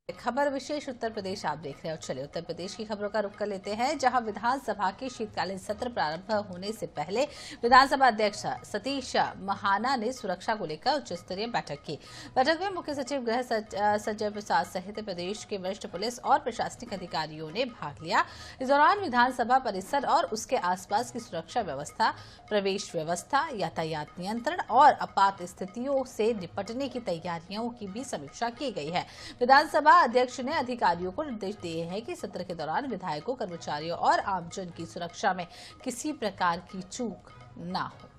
खबर विशेष उत्तर प्रदेश आप देख रहे हो। चलिए उत्तर प्रदेश की खबरों का रुख कर लेते हैं, जहां विधानसभा के शीतकालीन सत्र प्रारंभ होने से पहले विधानसभा अध्यक्ष सतीश महाना ने सुरक्षा को लेकर उच्च स्तरीय बैठक की। बैठक में मुख्य सचिव गृह संजय प्रसाद सहित प्रदेश के वरिष्ठ पुलिस और प्रशासनिक अधिकारियों ने भाग लिया। इस दौरान विधानसभा परिसर और उसके आसपास की सुरक्षा व्यवस्था, प्रवेश व्यवस्था, यातायात नियंत्रण और आपात स्थितियों से निपटने की तैयारियों की भी समीक्षा की गई है। विधानसभा अध्यक्ष ने अधिकारियों को निर्देश दिए हैं कि सत्र के दौरान विधायकों, कर्मचारियों और आमजन की सुरक्षा में किसी प्रकार की चूक न हो।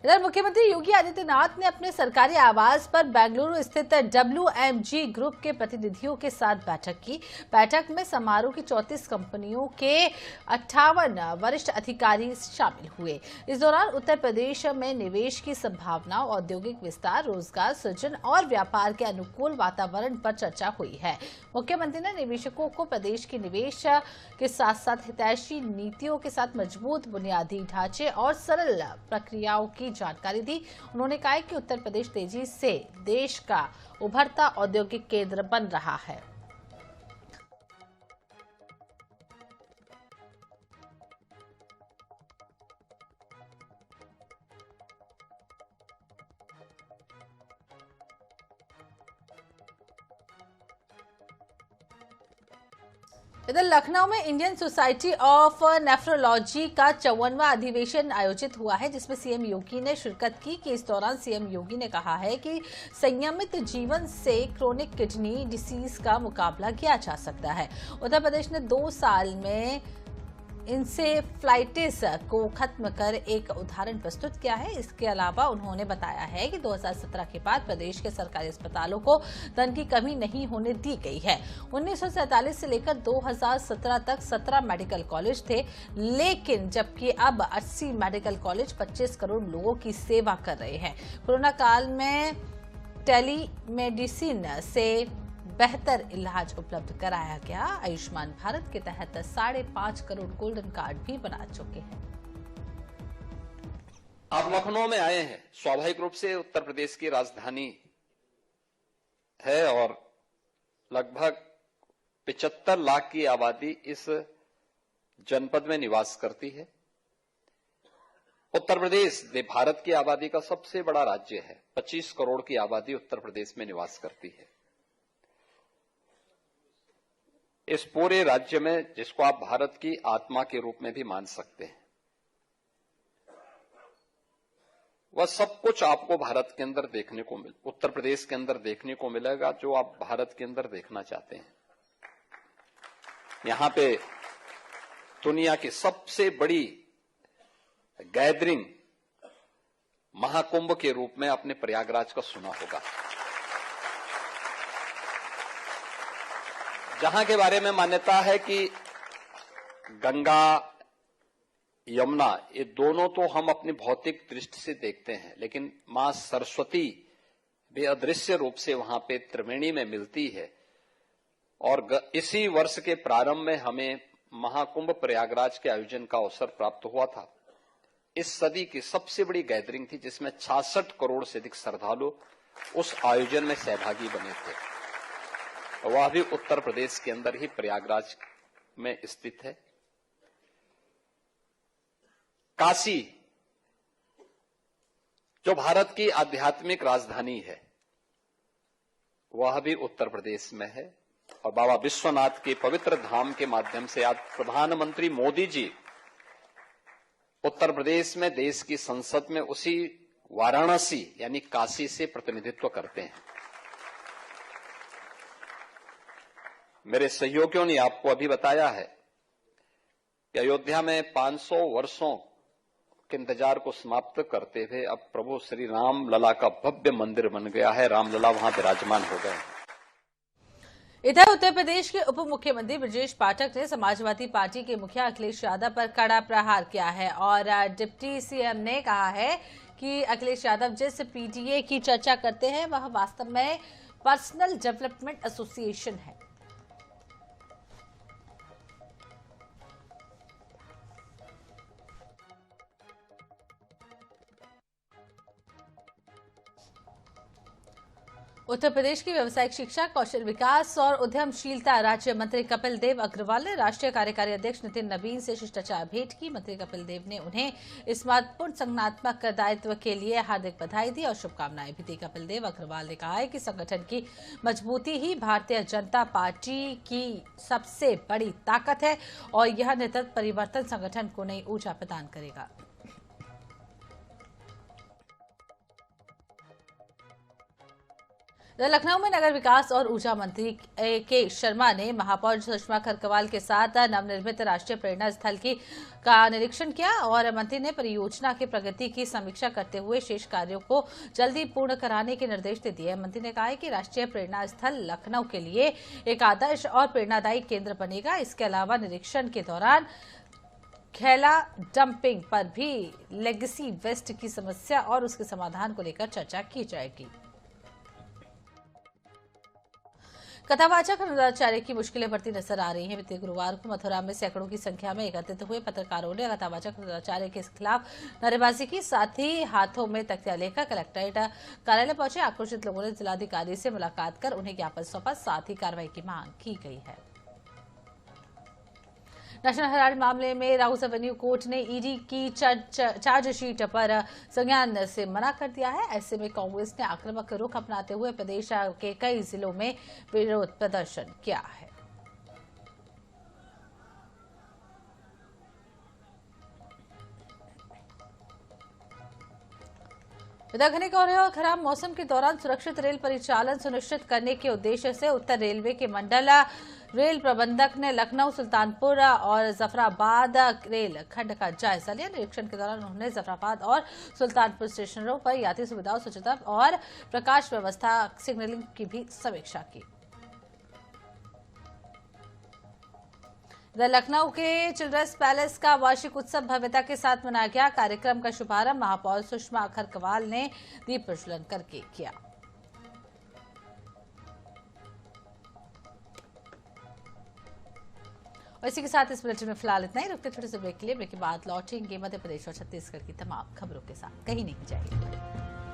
इधर मुख्यमंत्री योगी आदित्यनाथ ने अपने सरकारी आवास पर बेंगलुरु स्थित WMG ग्रुप के प्रतिनिधियों के साथ बैठक की। बैठक में समारोह की 34 कंपनियों के 58 वरिष्ठ अधिकारी शामिल हुए। इस दौरान उत्तर प्रदेश में निवेश की संभावनाओं, औद्योगिक विस्तार, रोजगार सृजन और व्यापार के अनुकूल वातावरण पर चर्चा हुई है। मुख्यमंत्री ने निवेशकों को प्रदेश के निवेश के साथ साथ हितैषी नीतियों के साथ मजबूत बुनियादी ढांचे और सरल प्रक्रियाओं की जानकारी दी। उन्होंने कहा कि उत्तर प्रदेश तेजी से देश का उभरता औद्योगिक केंद्र बन रहा है। इधर लखनऊ में इंडियन सोसाइटी ऑफ नेफ्रोलॉजी का 54वां अधिवेशन आयोजित हुआ है, जिसमें सीएम योगी ने शिरकत की। इस दौरान सीएम योगी ने कहा है कि संयमित जीवन से क्रोनिक किडनी डिसीज का मुकाबला किया जा सकता है। उत्तर प्रदेश ने 2 साल में इंसेफ्लाइटिस को खत्म कर एक उदाहरण प्रस्तुत किया है। इसके अलावा उन्होंने बताया है कि 2017 के बाद प्रदेश के सरकारी अस्पतालों को धन की कमी नहीं होने दी गई है। 1947 से लेकर 2017 तक 17 मेडिकल कॉलेज थे, लेकिन जबकि अब 80 मेडिकल कॉलेज 25 करोड़ लोगों की सेवा कर रहे हैं। कोरोना काल में टेलीमेडिसिन से बेहतर इलाज उपलब्ध कराया गया। आयुष्मान भारत के तहत 5.5 करोड़ गोल्डन कार्ड भी बना चुके हैं। आप लखनऊ में आए हैं, स्वाभाविक रूप से उत्तर प्रदेश की राजधानी है और लगभग 75 लाख की आबादी इस जनपद में निवास करती है। उत्तर प्रदेश भारत की आबादी का सबसे बड़ा राज्य है। 25 करोड़ की आबादी उत्तर प्रदेश में निवास करती है। इस पूरे राज्य में, जिसको आप भारत की आत्मा के रूप में भी मान सकते हैं, वह सब कुछ आपको भारत के अंदर देखने को उत्तर प्रदेश के अंदर देखने को मिलेगा जो आप भारत के अंदर देखना चाहते हैं। यहां पे दुनिया की सबसे बड़ी गैदरिंग महाकुंभ के रूप में आपने प्रयागराज का सुना होगा, जहां के बारे में मान्यता है कि गंगा, यमुना, ये दोनों तो हम अपनी भौतिक दृष्टि से देखते हैं, लेकिन मां सरस्वती भी अदृश्य रूप से वहां पे त्रिवेणी में मिलती है। और इसी वर्ष के प्रारंभ में हमें महाकुंभ प्रयागराज के आयोजन का अवसर प्राप्त हुआ था। इस सदी की सबसे बड़ी गैदरिंग थी, जिसमें 66 करोड़ से अधिक श्रद्धालु उस आयोजन में सहभागी बने थे। वह भी उत्तर प्रदेश के अंदर ही प्रयागराज में स्थित है। काशी, जो भारत की आध्यात्मिक राजधानी है, वह भी उत्तर प्रदेश में है। और बाबा विश्वनाथ के पवित्र धाम के माध्यम से आज प्रधानमंत्री मोदी जी उत्तर प्रदेश में देश की संसद में उसी वाराणसी यानी काशी से प्रतिनिधित्व करते हैं। मेरे सहयोगियों ने आपको अभी बताया है कि अयोध्या में 500 वर्षों के इंतजार को समाप्त करते हुए अब प्रभु श्री राम लला का भव्य मंदिर बन गया है। रामलला वहां विराजमान हो गए हैं। इधर उत्तर प्रदेश के उप मुख्यमंत्री ब्रजेश पाठक ने समाजवादी पार्टी के मुखिया अखिलेश यादव पर कड़ा प्रहार किया है और डिप्टी सीएम ने कहा है कि अखिलेश यादव जिस पीटीए की चर्चा करते हैं वह वास्तव में पर्सनल डेवलपमेंट एसोसिएशन है। उत्तर प्रदेश की व्यावसायिक शिक्षा, कौशल विकास और उद्यमशीलता राज्य मंत्री कपिल देव अग्रवाल ने राष्ट्रीय कार्यकारी अध्यक्ष नितिन नवीन से शिष्टाचार भेंट की। मंत्री कपिल देव ने उन्हें इस महत्वपूर्ण संगठनात्मक दायित्व के लिए हार्दिक बधाई दी और शुभकामनाएं भी दी। कपिल देव अग्रवाल ने कहा है कि संगठन की मजबूती ही भारतीय जनता पार्टी की सबसे बड़ी ताकत है और यह निरंतर परिवर्तन संगठन को नई ऊर्जा प्रदान करेगा। लखनऊ में नगर विकास और ऊर्जा मंत्री के शर्मा ने महापौर सुषमा खरकवाल के साथ नवनिर्मित राष्ट्रीय प्रेरणा स्थल का निरीक्षण किया और मंत्री ने परियोजना की प्रगति की समीक्षा करते हुए शेष कार्यों को जल्दी पूर्ण कराने के निर्देश दे दिए। मंत्री ने कहा कि राष्ट्रीय प्रेरणा स्थल लखनऊ के लिए एक आदर्श और प्रेरणादायी केंद्र बनेगा। इसके अलावा निरीक्षण के दौरान खैला डंपिंग पर भी लेगेसी वेस्ट की समस्या और उसके समाधान को लेकर चर्चा की जाएगी। कथावाचक अनुराचार्य की मुश्किलें बढ़ती नजर आ रही हैं। बीते गुरुवार को मथुरा में सैकड़ों की संख्या में एकत्रित हुए पत्रकारों ने कथावाचक अनुराचार्य के खिलाफ नारेबाजी की, साथ ही हाथों में तख्तियां लेकर कलेक्ट्रेट कार्यालय पहुंचे। आक्रोशित लोगों ने जिलाधिकारी से मुलाकात कर उन्हें ज्ञापन सौंपा, साथ ही कार्रवाई की मांग की गई है। नेशनल हेराल्ड मामले में राउस एवेन्यू कोर्ट ने ईडी की चार्जशीट पर संज्ञान से मना कर दिया है। ऐसे में कांग्रेस ने आक्रामक रुख अपनाते हुए प्रदेश के कई जिलों में विरोध प्रदर्शन किया है। घने कोहरे और खराब मौसम के दौरान सुरक्षित रेल परिचालन सुनिश्चित करने के उद्देश्य से उत्तर रेलवे के मंडल रेल प्रबंधक ने लखनऊ, सुल्तानपुर और जफराबाद रेल खंड का जायजा लिया। निरीक्षण के दौरान उन्होंने जफराबाद और सुल्तानपुर स्टेशनों पर यात्री सुविधाओं, स्वच्छता और प्रकाश व्यवस्था, सिग्नलिंग की भी समीक्षा की। लखनऊ के चिल्ड्रंस पैलेस का वार्षिक उत्सव भव्यता के साथ मनाया गया। कार्यक्रम का शुभारंभ महापौर सुषमा खरकवाल ने दीप प्रज्वलन करके किया। और इसी के साथ इस बुलेटिन में फिलहाल इतना ही। रुकते छोटे से ब्रेक के लिए, ब्रेक के बाद लौटेंगे मध्य प्रदेश और छत्तीसगढ़ की तमाम खबरों के साथ। कहीं नहीं जाइए।